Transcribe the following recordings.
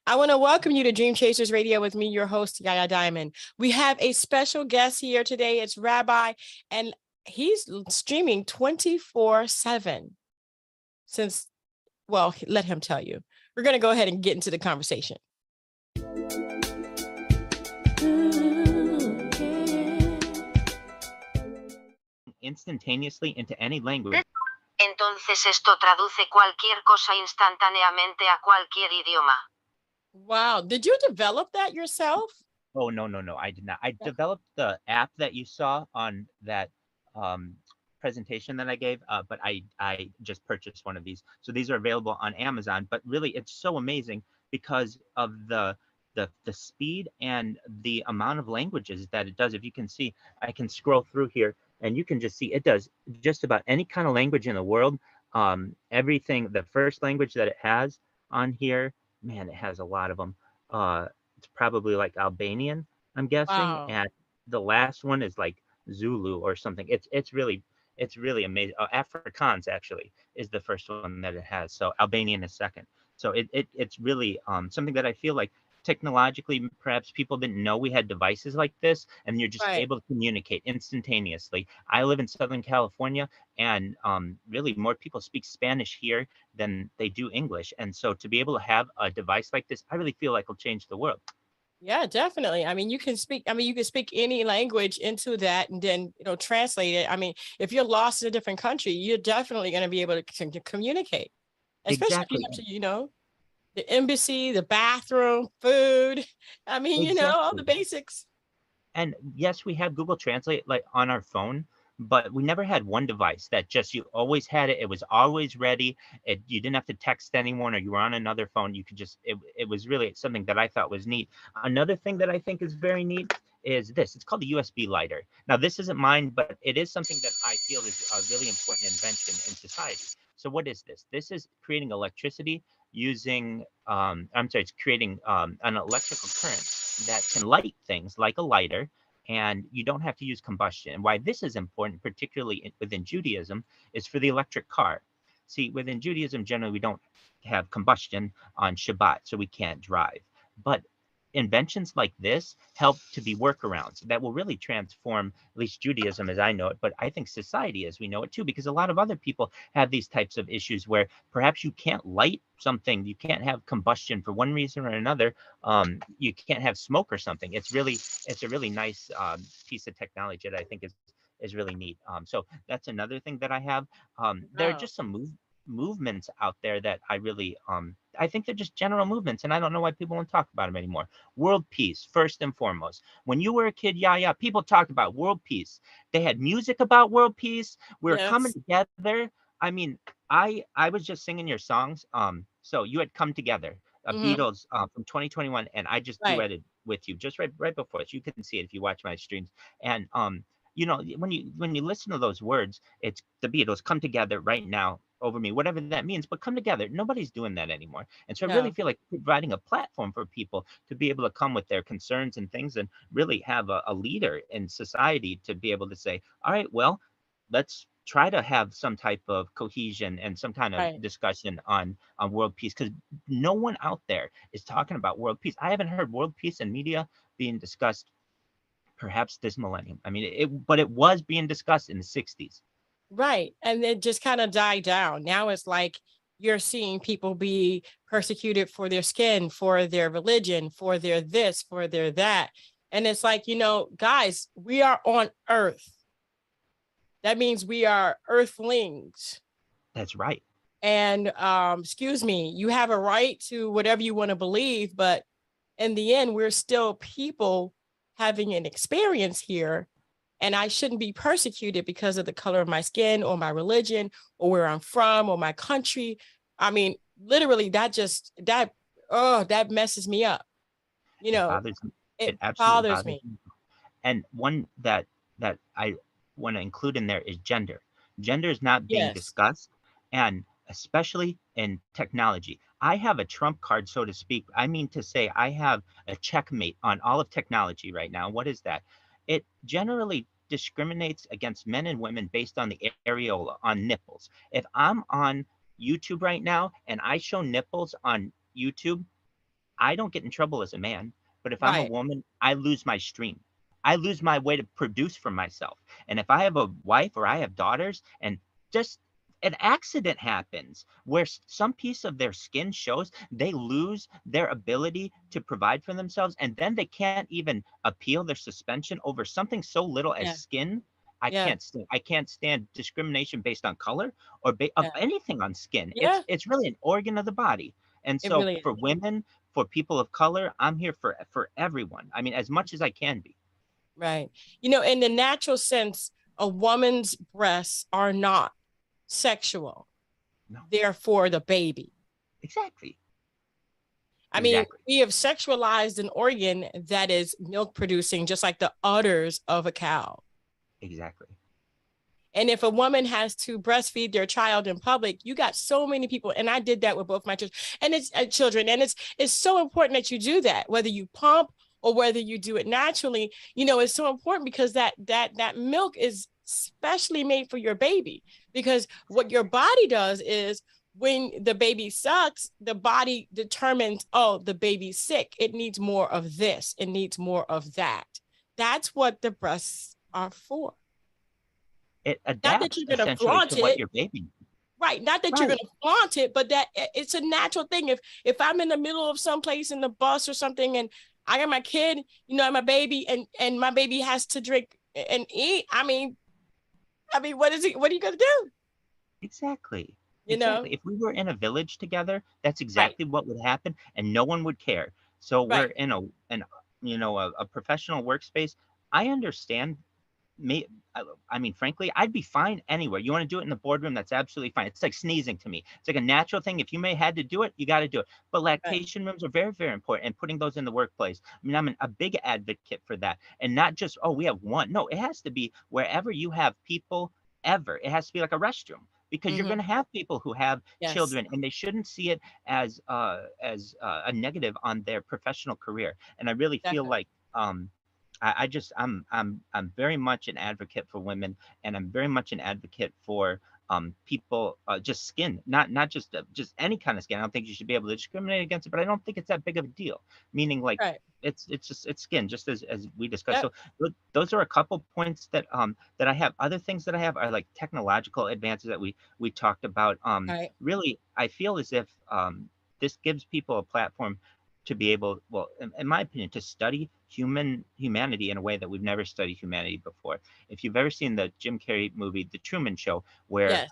I want to welcome you to Dream Chasers Radio with me, your host, Yaya Diamond. We have a special guest here today. It's Rabbi, and he's streaming 24/7 since, well, let him tell you. We're going to go ahead and get into the conversation. Instantaneously into any language. Entonces esto traduce cualquier cosa instantáneamente a cualquier idioma. Wow. Did you develop that yourself? Oh, no, I did not. I developed the app that you saw on that presentation that I gave, but I just purchased one of these. So these are available on Amazon, but really it's so amazing because of the speed and the amount of languages that it does. If you can see, I can scroll through here and you can just see it does just about any kind of language in the world. Everything, the first language that it has on here, man, it has a lot of them. It's probably like Albanian, I'm guessing, Wow. and the last one is like Zulu or something. It's really amazing. Afrikaans actually is the first one that it has. So Albanian is second. So it's really something that I feel like technologically perhaps people didn't know we had devices like this, and you're just Right. able to communicate instantaneously. I live in Southern California, and really more people speak Spanish here than they do English. And so to be able to have a device like this, I really feel like will change the world. Yeah, definitely. You can speak any language into that and then, translate it. If you're lost in a different country, you're definitely going to be able to communicate, especially if you Exactly. have to, the embassy, the bathroom, food. All the Exactly. basics. And yes, we have Google Translate like on our phone, but we never had one device that just you always had it. It was always ready. You didn't have to text anyone or you were on another phone. You could just it was really something that I thought was neat. Another thing that I think is very neat is this. It's called the USB lighter. Now this isn't mine, but it is something that I feel is a really important invention in society. So what is this? This is creating electricity using I'm sorry, it's creating an electrical current that can light things like a lighter, and you don't have to use combustion. And why this is important, particularly within Judaism, is for the electric car. See, within Judaism, generally we don't have combustion on Shabbat, so we can't drive. But inventions like this help to be workarounds that will really transform at least Judaism as I know it, but I think society as we know it too, because a lot of other people have these types of issues where perhaps you can't light something, you can't have combustion for one reason or another, you can't have smoke or something. It's a really nice piece of technology that I think is really neat. So that's another thing that I have. There are Wow. just some movements out there that I really I think they're just general movements, and I don't know why people won't talk about them anymore. World peace, first and foremost. When you were a kid, yeah, people talked about world peace. They had music about world peace. We were coming Yes. together. I mean, I was just singing your songs. So you had come together, Hmm. Beatles from 2021, and I just Right. duetted with you just right before this. You can see it if you watch my streams. And when you listen to those words, it's the Beatles come together right now over me, whatever that means, but come together. Nobody's doing that anymore. And so I really No. feel like providing a platform for people to be able to come with their concerns and things and really have a leader in society to be able to say, all right, well, let's try to have some type of cohesion and some kind of Right. discussion on world peace, because no one out there is talking about world peace. I haven't heard world peace in media being discussed perhaps this millennium. I mean, but it was being discussed in the 60s. Right. And it just kind of died down. Now it's like you're seeing people be persecuted for their skin, for their religion, for their this, for their that. And it's like, guys, we are on Earth. That means we are earthlings. That's right. And excuse me, you have a right to whatever you want to believe, but in the end, we're still people having an experience here. And I shouldn't be persecuted because of the color of my skin or my religion or where I'm from or my country. Literally, that messes me up. You It know, bothers me. it It absolutely bothers bothers me. me. And one that I want to include in there is gender. Gender is not being Yes. discussed, and especially in technology. I have a trump card, so to speak. I mean to say I have a checkmate on all of technology right now. What is that? It generally discriminates against men and women based on the areola, on nipples. If I'm on YouTube right now and I show nipples on YouTube, I don't get in trouble as a man, but if I'm a Right. woman, I lose my stream. I lose my way to produce for myself. And if I have a wife or I have daughters and just an accident happens where some piece of their skin shows, they lose their ability to provide for themselves, and then they can't even appeal their suspension over something so little as Yeah. skin. I Yeah. can't stand. I can't stand discrimination based on color or of Yeah. anything on skin. Yeah. It's really an organ of the body. And It so really is. for women, for people of color, I'm here for everyone. I mean, as much as I can be. Right. In the natural sense, a woman's breasts are not sexual. No, They're for the baby. exactly, I mean, exactly, we have sexualized an organ that is milk producing, just like the udders of a cow. exactly. And if a woman has to breastfeed their child in public, you got so many people. And I did that with both my children, and it's so important that you do that, whether you pump or whether you do it naturally. It's so important because that milk is specially made for your baby. Because what your body does is when the baby sucks, the body determines, oh, the baby's sick. It needs more of this. It needs more of that. That's what the breasts are for. It Not that adapts you're going to essentially flaunt to what it, your baby. right? Not that you're Right. going to flaunt it, but that it's a natural thing. If I'm in the middle of someplace in the bus or something, and I got my kid, my baby, and my baby has to drink and eat. I mean, what is it? What are you going to do? Exactly. You know, Exactly. If we were in a village together, that's right, exactly what would happen, and no one would care. So we're right, in a professional workspace. I understand. Me, I mean, frankly, I'd be fine anywhere. You want to do it in the boardroom? That's absolutely fine. It's like sneezing to me. It's like a natural thing. If you may had to do it, you got to do it. But right. lactation rooms are very, very important, and putting those in the workplace. I mean, I'm a big advocate for that, and not just, oh, we have one. No, it has to be wherever you have people ever. It has to be like a restroom, because you're Mm-hmm. going to have people who have Yes, children, and they shouldn't see it as a negative on their professional career. And I really feel definitely. like I just I'm very much an advocate for women, and I'm very much an advocate for people, just skin, not just any kind of skin. I don't think you should be able to discriminate against it, but I don't think it's that big of a deal. Meaning, like, Right. it's skin, just as we discussed. Yep. So those are a couple points that I have. Other things that I have are like technological advances that we talked about. Right. Really, I feel as if this gives people a platform to be able, well, in my opinion, to study humanity in a way that we've never studied humanity before. If you've ever seen the Jim Carrey movie The Truman Show, where Yes.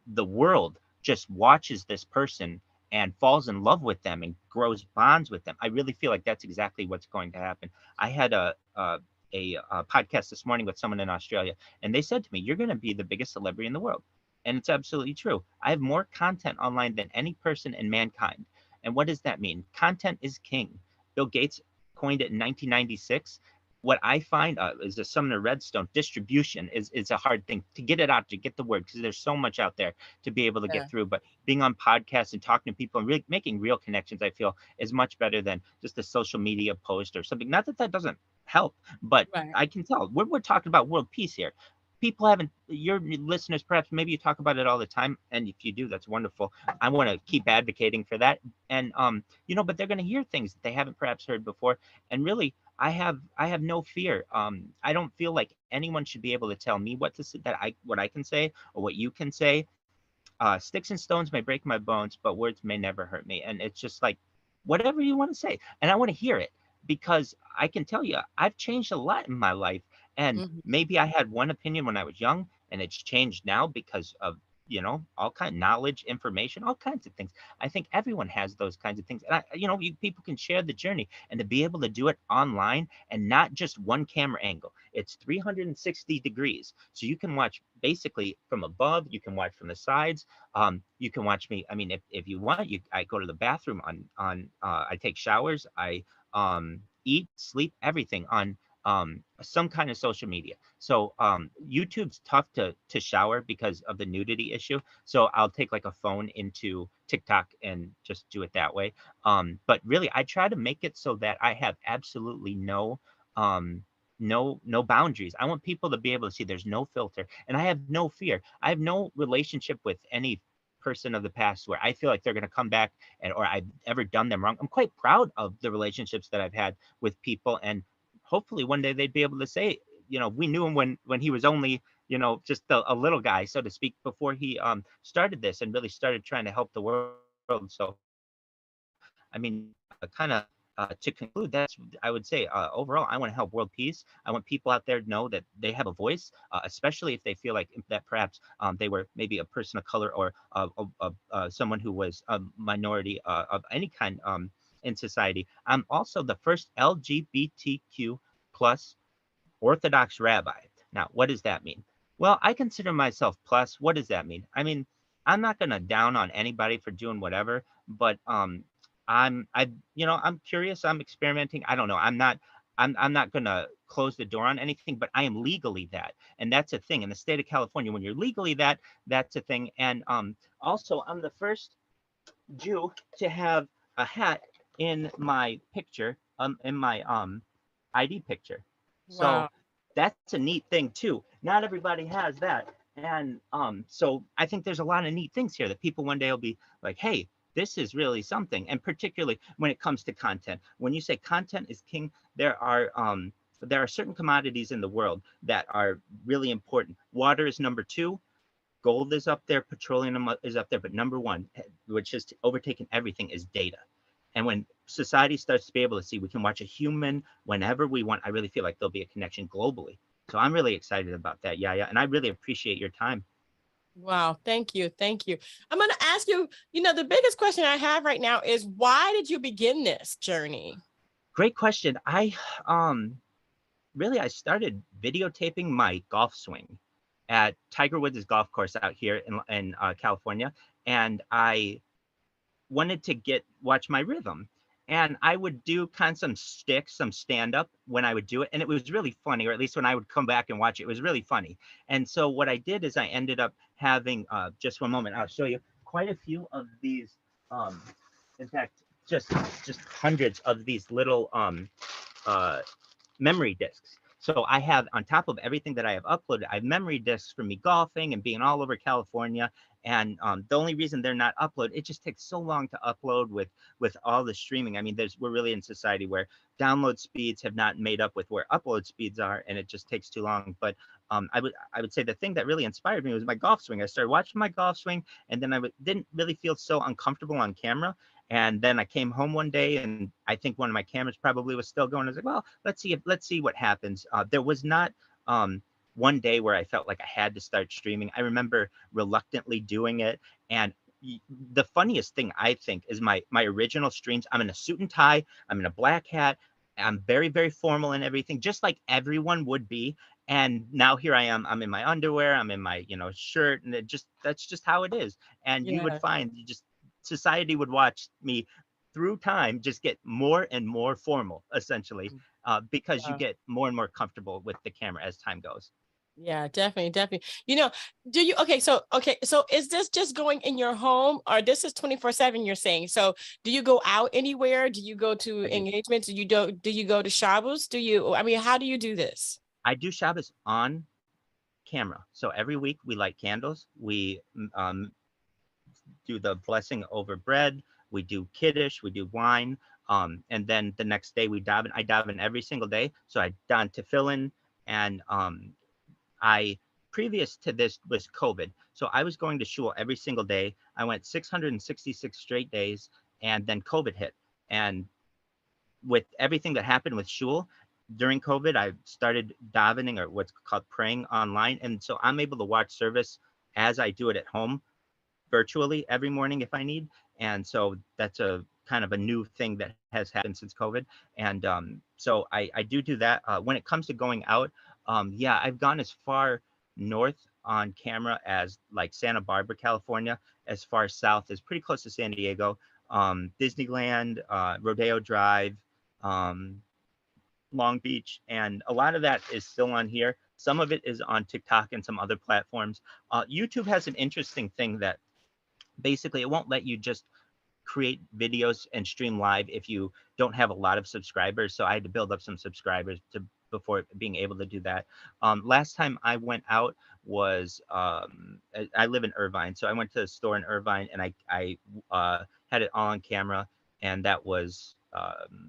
the world just watches this person and falls in love with them and grows bonds with them, I really feel like that's exactly what's going to happen. I had a podcast this morning with someone in Australia, and they said to me, "You're going to be the biggest celebrity in the world." And it's absolutely true. I have more content online than any person in mankind. And what does that mean? Content is king. Bill Gates coined it in 1996. What I find is a Sumner Redstone, distribution is a hard thing to get it out, to get the word, because there's so much out there to be able to Yeah. get through. But being on podcasts and talking to people and really making real connections, I feel, is much better than just a social media post or something. Not that that doesn't help, but Right. I can tell we're talking about world peace here. People haven't, your listeners, perhaps maybe you talk about it all the time, and if you do, that's wonderful. I want to keep advocating for that. And but they're going to hear things that they haven't perhaps heard before. And really, I have no fear. I don't feel like anyone should be able to tell me what to say, what I can say or what you can say. Sticks and stones may break my bones, but words may never hurt me. And it's just like, whatever you want to say, and I want to hear it, because I can tell you I've changed a lot in my life. And Mm-hmm. maybe I had one opinion when I was young, and it's changed now because of all kind of knowledge, information, all kinds of things. I think everyone has those kinds of things, and people can share the journey, and to be able to do it online and not just one camera angle. It's 360 degrees, so you can watch basically from above, you can watch from the sides, you can watch me. I mean, if you want, I go to the bathroom I take showers, I eat, sleep, everything on some kind of social media. So YouTube's tough to shower because of the nudity issue. So I'll take like a phone into TikTok and just do it that way. But really, I try to make it so that I have absolutely no boundaries. I want people to be able to see there's no filter, and I have no fear. I have no relationship with any person of the past where I feel like they're going to come back and or I've ever done them wrong. I'm quite proud of the relationships that I've had with people, and hopefully one day they'd be able to say, you know, we knew him when he was only, you know, just a little guy, so to speak, before he started this and really started trying to help the world. So I mean, kind of to conclude, that's I would say overall, I want to help world peace. I want people out there to know that they have a voice, especially if they feel like that perhaps they were maybe a person of color or someone who was a minority of any kind in society. I'm also the first LGBTQ plus Orthodox rabbi. Now, what does that mean? Well, I consider myself plus. What does that mean? I mean, I'm not gonna down on anybody for doing whatever, but I'm curious, I'm experimenting. I don't know. I'm not gonna close the door on anything, but I am legally that. And that's a thing. In the state of California, when you're legally that, that's a thing. And also I'm the first Jew to have a hat in my picture, in my ID picture. So Wow. that's a neat thing too. Not everybody has that. And so I think there's a lot of neat things here that people one day will be like, hey, this is really something. And particularly when it comes to content. When you say content is king, there are certain commodities in the world that are really important. Water is number two. Gold is up there, petroleum is up there, but number one, which has overtaken everything, is data. And when society starts to be able to see we can watch a human whenever we want, I really feel like there'll be a connection globally. So I'm really excited about that. Yeah, yeah. And I really appreciate your time. Wow. Thank you. Thank you. I'm going to ask you, the biggest question I have right now is why did you begin this journey? Great question. I started videotaping my golf swing at Tiger Woods' golf course out here in California. And I wanted to watch my rhythm. And I would do kind of some shtick, some stand up when I would do it. And it was really funny, or at least when I would come back and watch it, it was really funny. And so what I did is I ended up having, just one moment, I'll show you quite a few of these. Um, in fact, just hundreds of these little uh, memory disks. So I have, on top of everything that I have uploaded, I have memory disks from me golfing and being all over California. And the only reason they're not uploaded, it just takes so long to upload with all the streaming. I mean, we're really in society where download speeds have not made up with where upload speeds are, and it just takes too long. But I would say the thing that really inspired me was my golf swing. I started watching my golf swing, and then didn't really feel so uncomfortable on camera. And then I came home one day, and I think one of my cameras probably was still going. I was like, well, let's see what happens. There was not one day where I felt like I had to start streaming. I remember reluctantly doing it. And the funniest thing I think is my original streams. I'm in a suit and tie. I'm in a black hat. I'm very, very formal and everything, just like everyone would be. And now here I am. I'm in my underwear. I'm in my, shirt, and that's just how it is. And you would Yeah. find society would watch me through time just get more and more formal, essentially, because you Wow. get more and more comfortable with the camera as time goes. Yeah, definitely, definitely. So is this just going in your home, or this is 24/7 you're saying? So do you go out anywhere? Do you go to I do. engagements? Do you go to Shabbos? How do you do this? I do Shabbos on camera. So every week we light candles. We do the blessing over bread. We do kiddush. We do wine. And then the next day we daven. I daven every single day. So I don tefillin, and I previous to this was COVID. So I was going to shul every single day. I went 666 straight days, and then COVID hit. And with everything that happened with shul during COVID, I started davening, or what's called praying, online. And so I'm able to watch service as I do it at home virtually every morning if I need. And so that's a kind of a new thing that has happened since COVID. And so I do that. When it comes to going out, yeah, I've gone as far north on camera as like Santa Barbara, California, as far south as pretty close to San Diego, Disneyland, Rodeo Drive, um, Long Beach, and a lot of that is still on here. Some of it is on TikTok and some other platforms. YouTube has an interesting thing that basically it won't let you just create videos and stream live if you don't have a lot of subscribers. So I had to build up some subscribers to before being able to do that. Last time I went out was I live in Irvine, so I went to a store in Irvine and I had it all on camera, and that was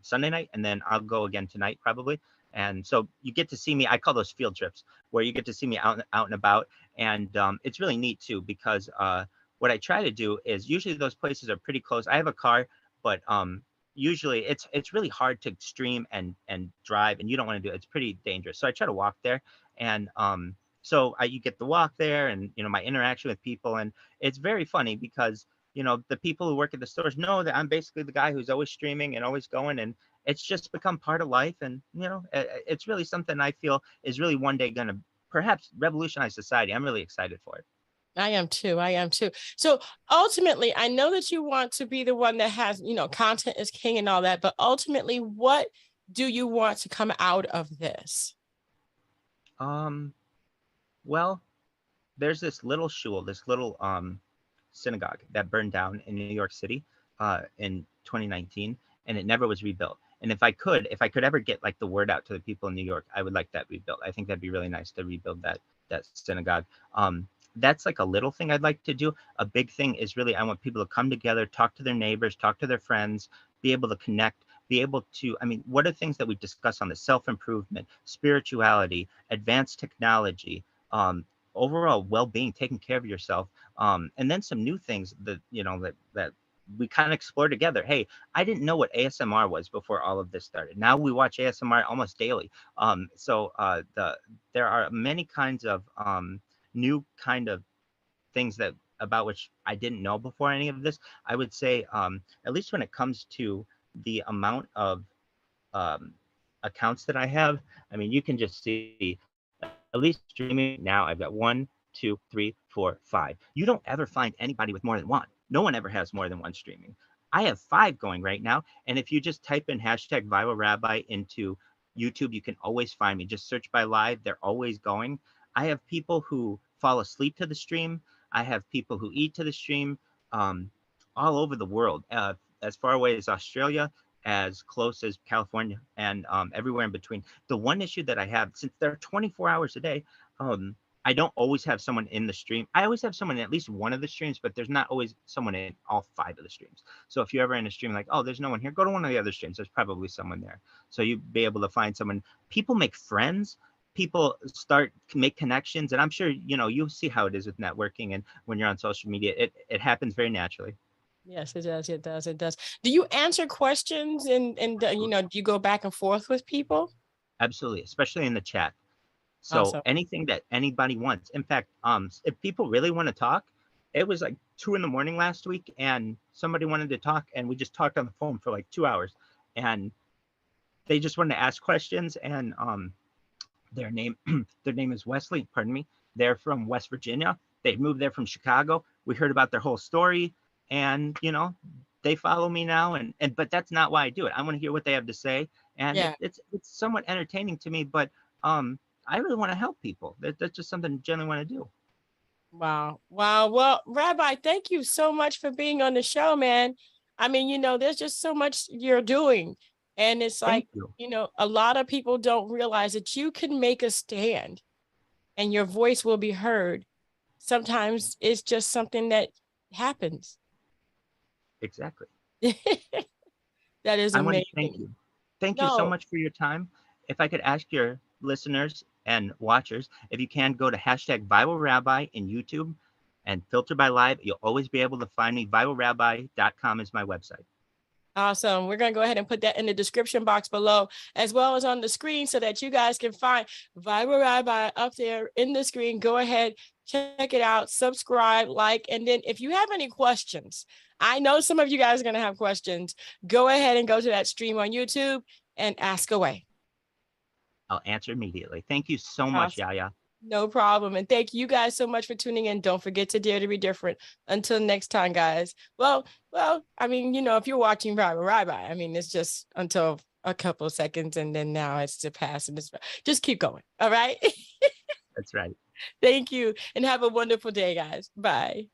Sunday night, and then I'll go again tonight probably. And so you get to see me. I call those field trips, where you get to see me out and about, and it's really neat too because what I try to do is usually those places are pretty close. I have a car, but usually it's really hard to stream and drive, and you don't want to do it. It's pretty dangerous. So I try to walk there, and so you get the walk there, and my interaction with people, and it's very funny because the people who work at the stores know that I'm basically the guy who's always streaming and always going, and it's just become part of life. And it's really something I feel is really one day going to perhaps revolutionize society. I'm really excited for it. I am too. I am too. So ultimately, I know that you want to be the one that has, content is king and all that, but ultimately, what do you want to come out of this? Well, there's this little shul, this little synagogue that burned down in New York City in 2019, and it never was rebuilt. And if I could ever get like the word out to the people in New York, I would like that rebuilt. I think that'd be really nice to rebuild that synagogue. That's like a little thing I'd like to do. A big thing is really I want people to come together, talk to their neighbors, talk to their friends, be able to connect, be able to, what are things that we discuss on the self-improvement, spirituality, advanced technology, overall well-being, taking care of yourself, and then some new things that that we kind of explore together. Hey, I didn't know what ASMR was before all of this started. Now we watch ASMR almost daily. So there are many kinds of new kind of things that about which I didn't know before any of this. I would say, at least when it comes to the amount of accounts that I have, you can just see, at least streaming now, I've got 1, 2, 3, 4, 5. You don't ever find anybody with more than one. No one ever has more than one streaming. I have 5 going right now. And if you just type in hashtag Viral Rabbi into YouTube, you can always find me. Just search by live. They're always going. I have people who fall asleep to the stream. I have people who eat to the stream, all over the world, as far away as Australia, as close as California, and everywhere in between. The one issue that I have, since they're 24 hours a day, I don't always have someone in the stream. I always have someone in at least one of the streams, but there's not always someone in all 5 of the streams. So if you're ever in a stream like, oh, there's no one here, go to one of the other streams. There's probably someone there. So you'd be able to find someone. People make friends. People make connections. And I'm sure, you'll see how it is with networking. And when you're on social media, it happens very naturally. Yes, it does. It does. It does. Do you answer questions and do you go back and forth with people? Absolutely, especially in the chat. So Awesome. anything that anybody wants. In fact, if people really want to talk, it was like 2 a.m. last week, and somebody wanted to talk, and we just talked on the phone for like 2 hours, and they just wanted to ask questions. And their name is Wesley. Pardon me. They're from West Virginia. They moved there from Chicago. We heard about their whole story, and they follow me now. But that's not why I do it. I want to hear what they have to say, and Yeah. it's somewhat entertaining to me. But I really want to help people. That's just something I generally want to do. Wow. Well, Rabbi, thank you so much for being on the show, man. There's just so much you're doing. And it's like, a lot of people don't realize that you can make a stand and your voice will be heard. Sometimes it's just something that happens. Exactly. That is amazing. I want to thank you. Thank you so much for your time. If I could ask your listeners and watchers, if you can, go to hashtag Viral Rabbi in YouTube and filter by live. You'll always be able to find me. ViralRabbi.com is my website. Awesome. We're going to go ahead and put that in the description box below, as well as on the screen, so that you guys can find Viral Rabbi up there in the screen. Go ahead, check it out, subscribe, like, and then if you have any questions, I know some of you guys are going to have questions. Go ahead and go to that stream on YouTube and ask away. I'll answer immediately. Thank you so much, Yaya. No problem. And thank you guys so much for tuning in. Don't forget to dare to be different. Until next time, guys. Well, if you're watching Viral Rabbi, it's just until a couple of seconds, and then now it's to pass, and just keep going. All right. That's right. Thank you. And have a wonderful day, guys. Bye.